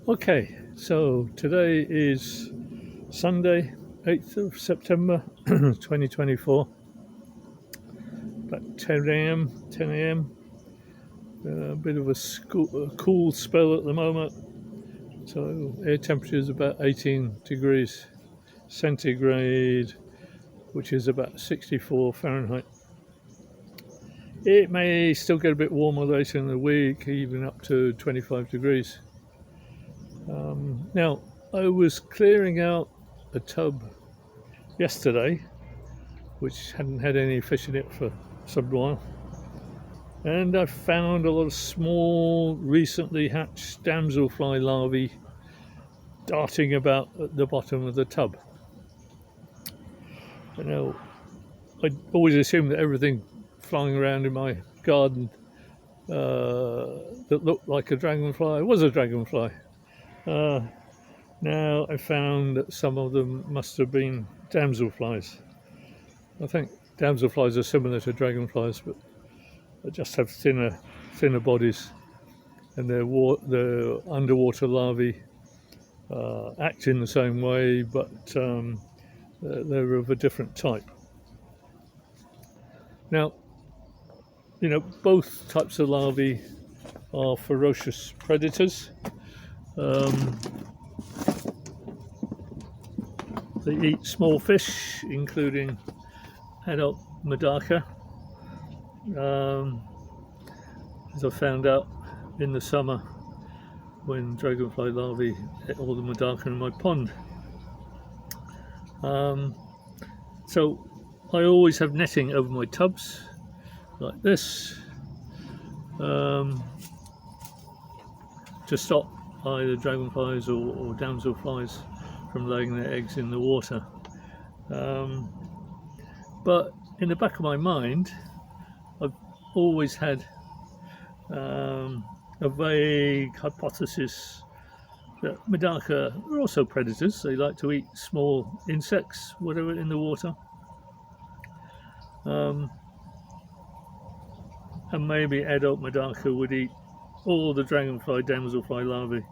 Okay, so today is Sunday, 8th of September 2024, about 10 a.m. A bit of a cool spell at the moment, so air temperature is about 18 degrees centigrade, which is about 64 Fahrenheit. It may still get a bit warmer later in the week, even up to 25 degrees. Now, I was clearing out a tub yesterday, which hadn't had any fish in it for some while, and I found a lot of small, recently hatched damselfly larvae darting about at the bottom of the tub. You know, I always assumed that everything flying around in my garden that looked like a dragonfly was a dragonfly. Now I found that some of them must have been damselflies. I think damselflies are similar to dragonflies, but they just have thinner bodies, and their underwater larvae act in the same way, but they're of a different type. Now, both types of larvae are ferocious predators. They eat small fish, including adult MEDAKA. As I found out in the summer when dragonfly larvae ate all the MEDAKA in my pond. So I always have netting over my tubs like this to stop either dragonflies or damselflies from laying their eggs in the water. But in the back of my mind, I've always had a vague hypothesis that MEDAKA are also predators. They like to eat small insects, whatever, in the water. And maybe adult MEDAKA would eat all the dragonfly, damselfly larvae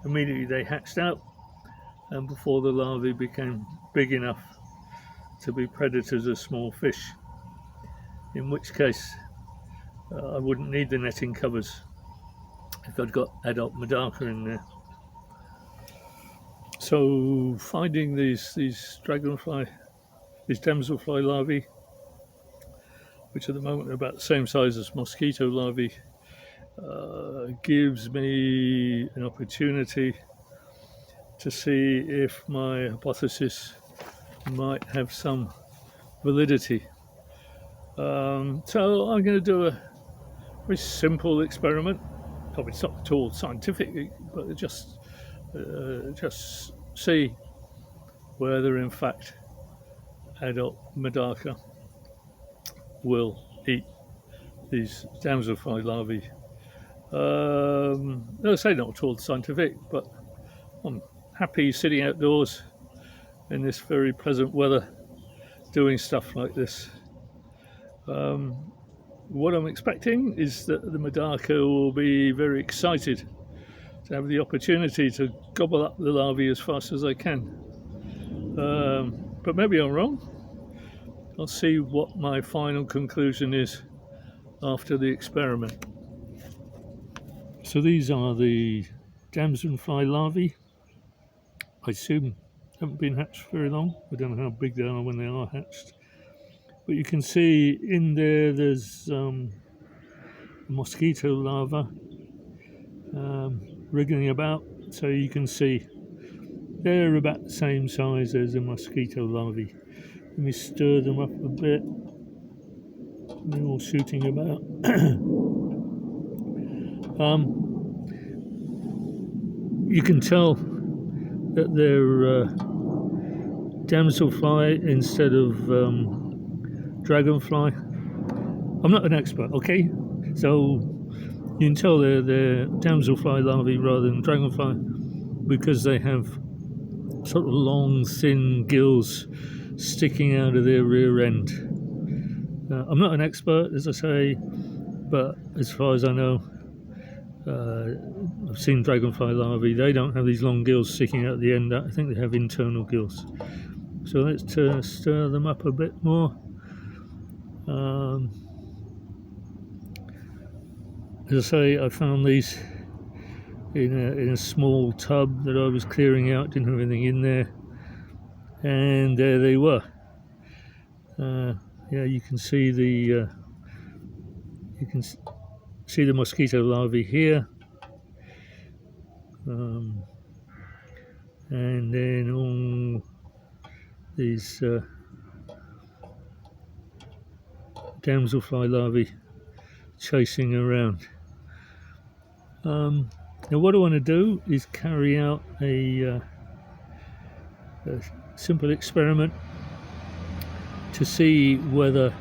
immediately they hatched out, and before the larvae became big enough to be predators of small fish, in which case I wouldn't need the netting covers if I'd got adult MEDAKA in there. So finding these damselfly larvae, which at the moment are about the same size as mosquito larvae, gives me an opportunity to see if my hypothesis might have some validity. So I'm going to do a very simple experiment. Probably it's not at all scientific, but just see whether in fact adult MEDAKA will eat these damselfly larvae. I say not at all scientific, but I'm happy sitting outdoors in this very pleasant weather doing stuff like this. What I'm expecting is that the MEDAKA will be very excited to have the opportunity to gobble up the larvae as fast as they can. But maybe I'm wrong. I'll see what my final conclusion is after the experiment. So these are the damselfly larvae. I assume haven't been hatched very long. I don't know how big they are when they are hatched. But you can see in there's a mosquito larva wriggling about. So you can see they're about the same size as a mosquito larvae. Let me stir them up a bit. They're all shooting about. You can tell that they're damselfly instead of dragonfly. I'm not an expert, okay? So you can tell they're damselfly larvae rather than dragonfly because they have sort of long, thin gills sticking out of their rear end. I'm not an expert, as I say, but as far as I know, I've seen dragonfly larvae, they don't have these long gills sticking out the end. I think they have internal gills. So let's stir them up a bit more. As I say, I found these in a small tub that I was clearing out, didn't have anything in there, and there they were. Yeah, you can see the mosquito larvae here, and then all these damselfly larvae chasing around. Now what I want to do is carry out a simple experiment to see whether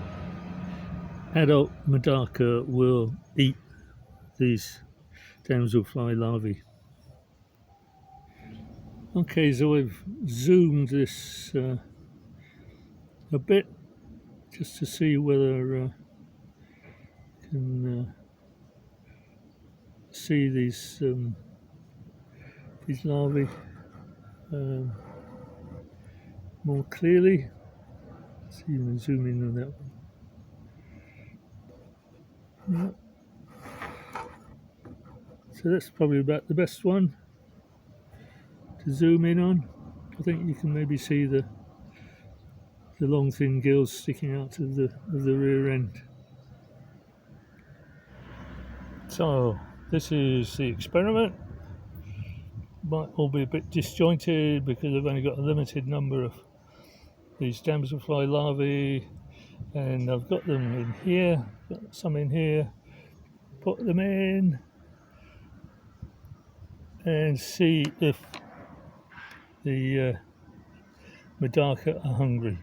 adult MEDAKA will eat these damselfly larvae. Okay, so I've zoomed this a bit just to see whether I can see these larvae more clearly. Let's see if I can zoom in on that one. Yeah. So that's probably about the best one to zoom in on. I think you can maybe see the long thin gills sticking out of the rear end. So this is the experiment. Might all be a bit disjointed because I've only got a limited number of these damselfly larvae, and I've got them in here, got some in here. Put them in and see if the MEDAKA are hungry.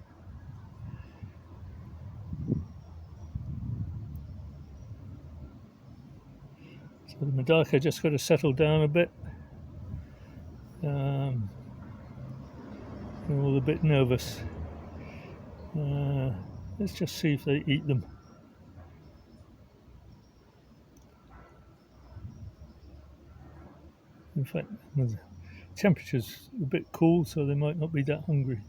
So the MEDAKA just got to settle down a bit. They're all a bit nervous. Let's just see if they eat them. In fact, the temperature's a bit cool, so they might not be that hungry.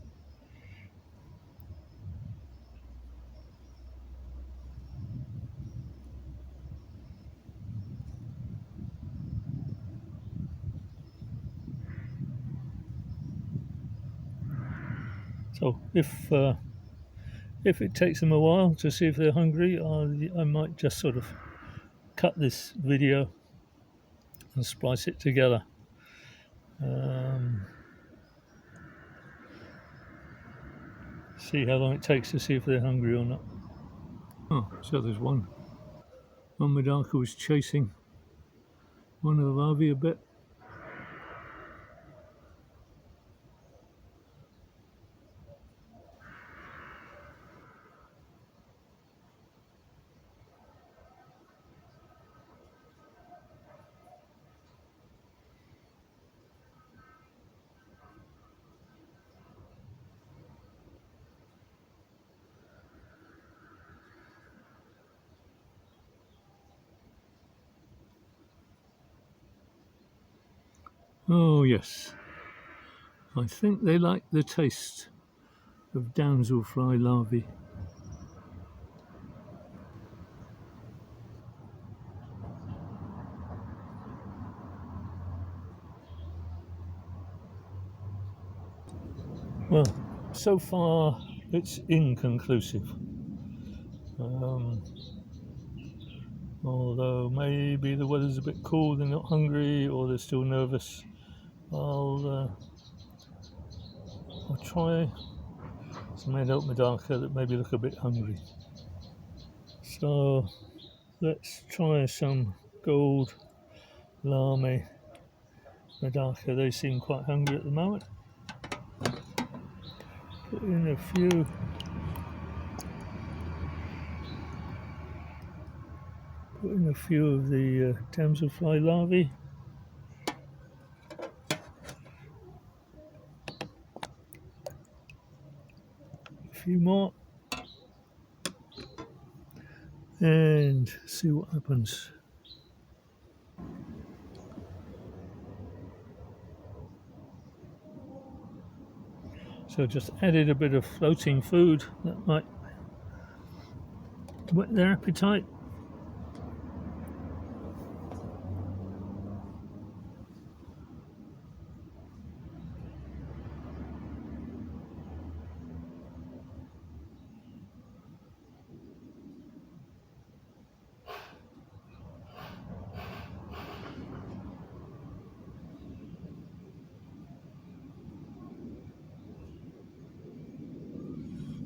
So if it takes them a while to see if they're hungry, I might just sort of cut this video and splice it together. See how long it takes to see if they're hungry or not. Oh, so there's one. One MEDAKA was chasing one of the larvae a bit. Oh yes, I think they like the taste of damselfly larvae. Well, so far it's inconclusive. Although maybe the weather's a bit cool, they're not hungry, or they're still nervous. I'll try some adult MEDAKA that maybe look a bit hungry. So let's try some gold larvae MEDAKA. They seem quite hungry at the moment. Put in a few. Put in a few of the damselfly larvae. A few more. And see what happens. So just added a bit of floating food that might whet their appetite.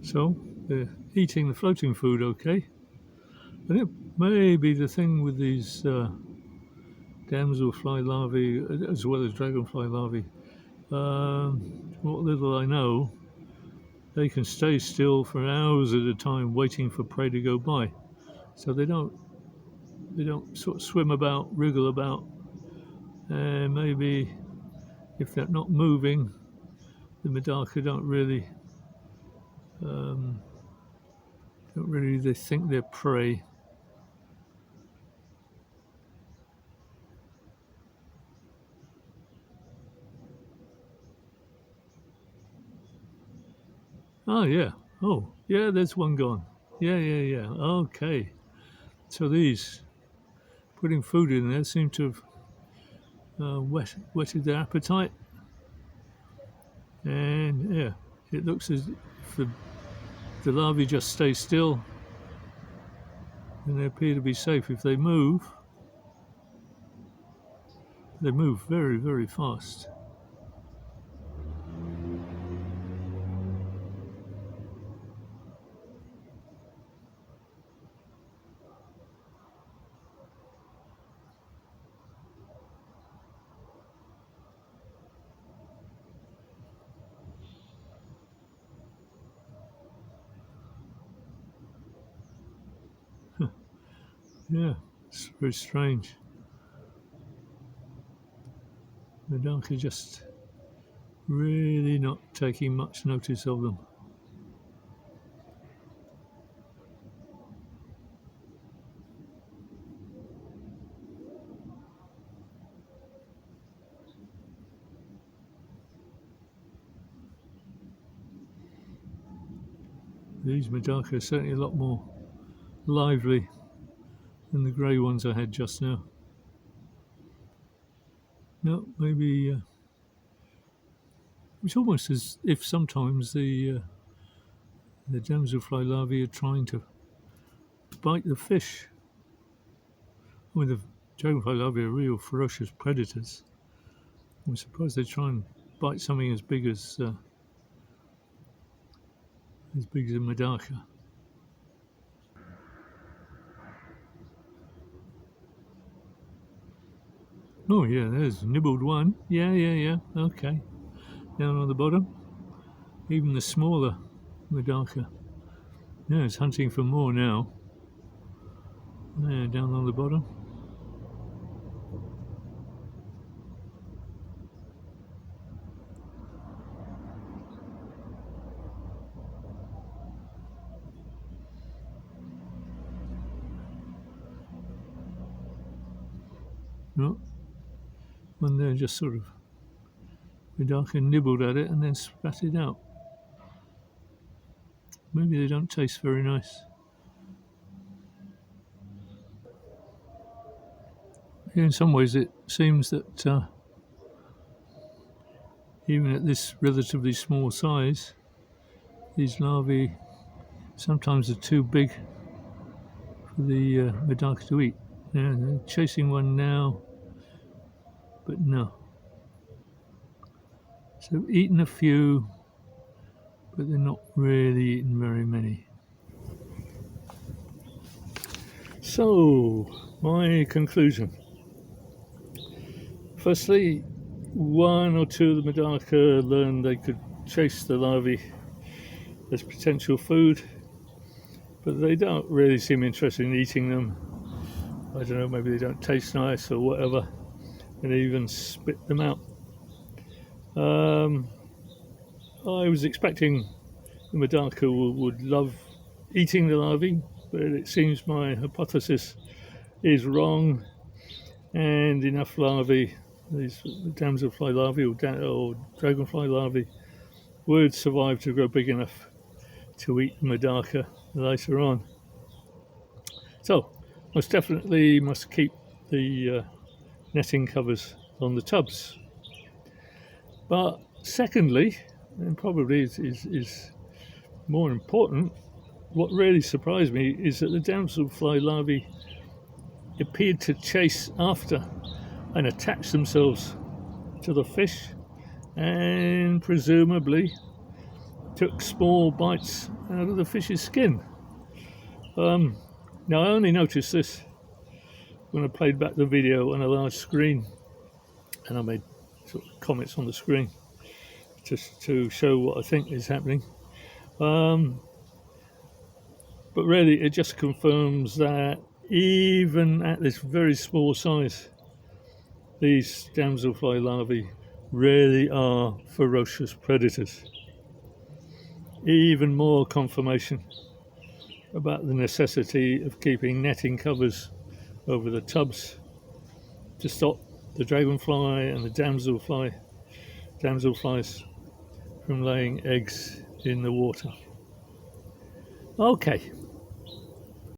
So they're eating the floating food okay. I think maybe the thing with these damselfly larvae as well as dragonfly larvae, what little I know, they can stay still for hours at a time waiting for prey to go by. So they don't sort of swim about, wriggle about, and maybe if they're not moving, the MEDAKA don't really they think they're prey. Oh yeah. Oh yeah. There's one gone. Yeah. Okay. So these putting food in there seem to have whetted their appetite, and yeah, it looks as if the larvae just stay still, and they appear to be safe. If they move very, very fast. Yeah, it's very strange. MEDAKA just really not taking much notice of them. These MEDAKA are certainly a lot more lively than the grey ones I had just now. No, maybe it's almost as if sometimes the damselfly larvae are trying to bite the fish. I mean, the dragonfly larvae are real ferocious predators. I'm surprised they try and bite something as big as a MEDAKA. Oh yeah, there's nibbled one. Yeah. Okay. Down on the bottom. Even the smaller MEDAKA. Yeah, it's hunting for more now. Yeah, down on the bottom. No, one there just sort of MEDAKA nibbled at it and then spat it out. Maybe they don't taste very nice. Yeah, in some ways it seems that even at this relatively small size, these larvae sometimes are too big for the MEDAKA to eat. Yeah, they're chasing one now, but no. So eaten a few, but they're not really eating very many. So, my conclusion. Firstly, one or two of the MEDAKA learned they could chase the larvae as potential food, but they don't really seem interested in eating them. I don't know, maybe they don't taste nice or whatever, and they even spit them out. I was expecting the MEDAKA would love eating the larvae, but it seems my hypothesis is wrong, and enough larvae, these damselfly larvae or dragonfly larvae, would survive to grow big enough to eat MEDAKA later on. So, most definitely must keep the netting covers on the tubs. But secondly, and probably is more important, what really surprised me is that the damselfly larvae appeared to chase after and attach themselves to the fish, and presumably took small bites out of the fish's skin. Now I only noticed this when I played back the video on a large screen, and I made sort of comments on the screen just to show what I think is happening. But really it just confirms that even at this very small size, these damselfly larvae really are ferocious predators. Even more confirmation about the necessity of keeping netting covers over the tubs to stop the dragonfly and the damselflies from laying eggs in the water. Okay,